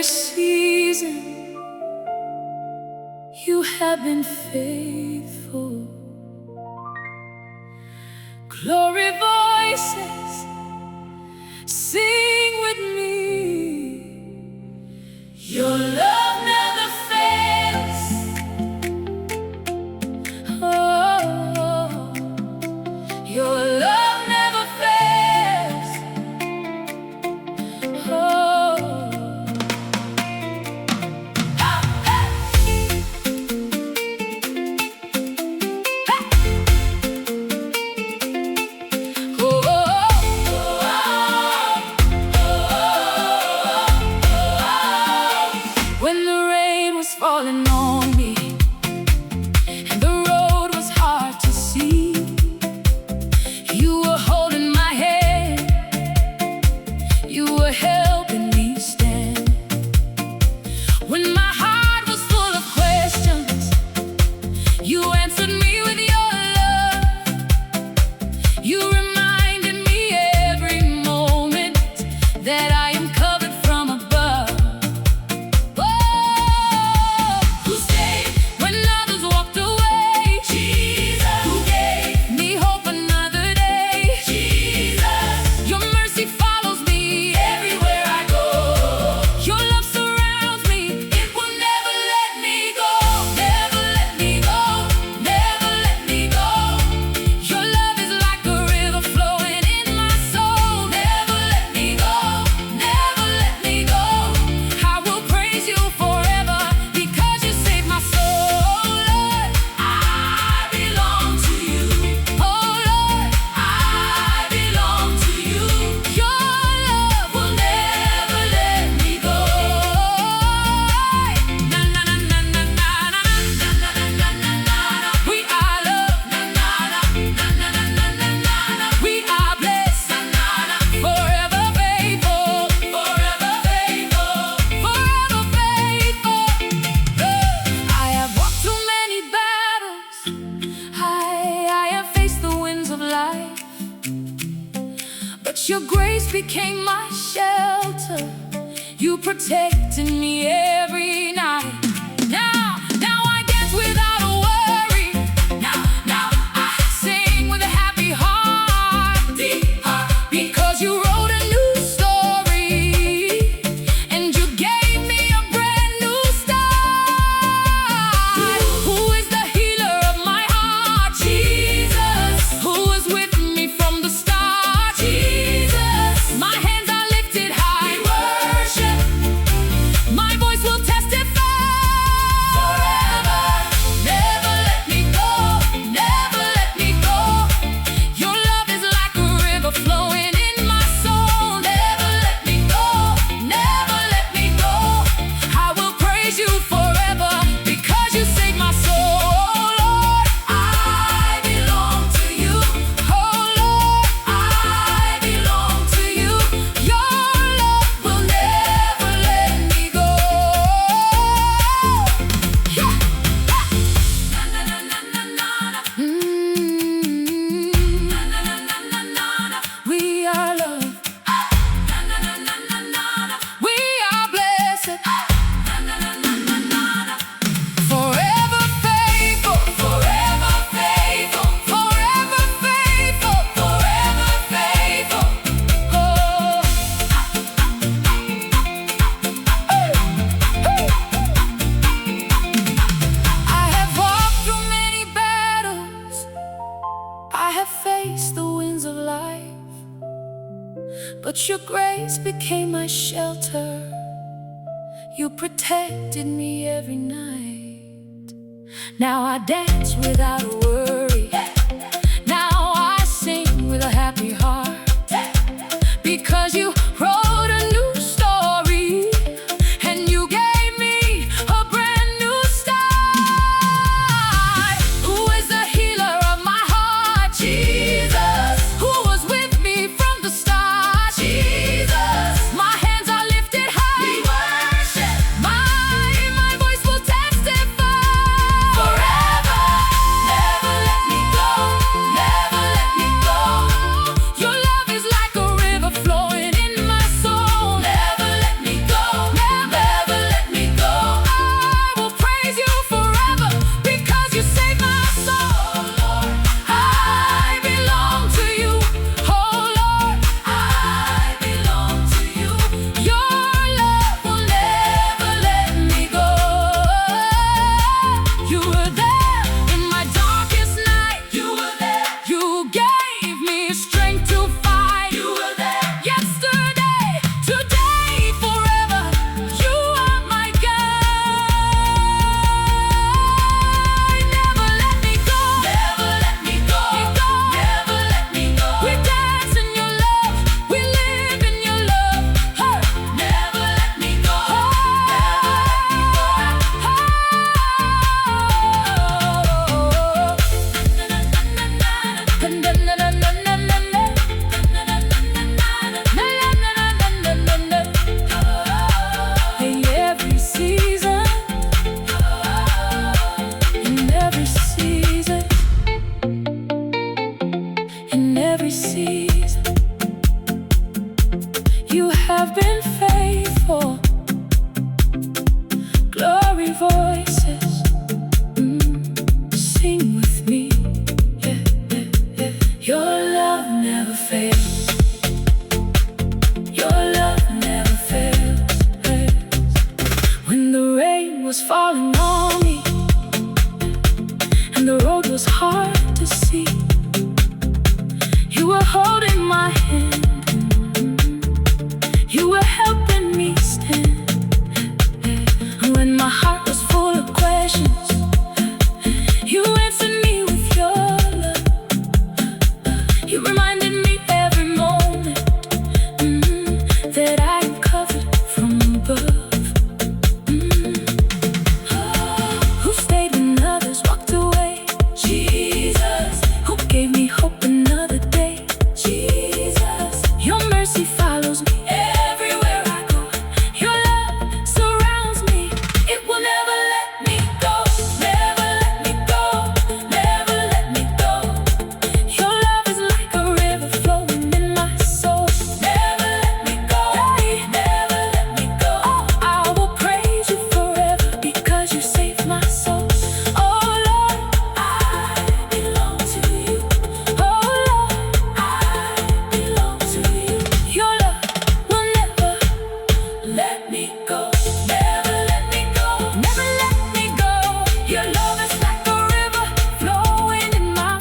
every season you have been faithful. Glory voices, sing with me. Your love never fails. Oh, your love never fails. Oh, when the rain was falling on me and the road was hard to see, you were holding my hand, you were helping me stand. When my heart was full of questions, you answered me with your love. You reminded me every moment that I am covered from above. Who stayed when others walked away? Jesus. Who gave me hope another day? Jesus. Your mercy follows me everywhere I go. Your love surrounds me, it will never let me go. Never let me go, never let me go. Your love is like a river flowing in my soul. Never let me go, never let me go. I will praise you forever because you saved my soul. Lord, I belong to you. Oh Lord, I belong to you. Your love will never let me go. Na na na na na na na na na na na. We are loved. Na na na na na na na na. We are blessed. Na na na. Forever faithful. Forever faithful. Forever faithful. I have walked through many battles. I have faced the winds of life, but your grace became my shelter. You protected me every night. Now I dance without a worry. Now I sing with a happy heart. Deep heart. Because you wrote a new story and you gave me a brand new start. Who is the healer of my heart? Jesus. Who was with me from the start? Jesus. My hands are lifted high. We worship. My voice will testify forever. Never let me go, never let me go. Your love is like a river flowing in my soul. Never let me go, never let me go. I will praise you forever because you saved my soul. Oh Lord, I belong to you. Oh Lord, I belong to you. Your love will never let me go. Yeah. Na na na na na na. Na na na na na na. We are loved. Na na na na na na. We are blessed. Na na na na na na. Forever faithful, forever faithful, forever faithful, forever faithful. I have walked through many battles. I have faced the winds of life, but your grace became my shelter. You protected me every night. Now I dance without a word.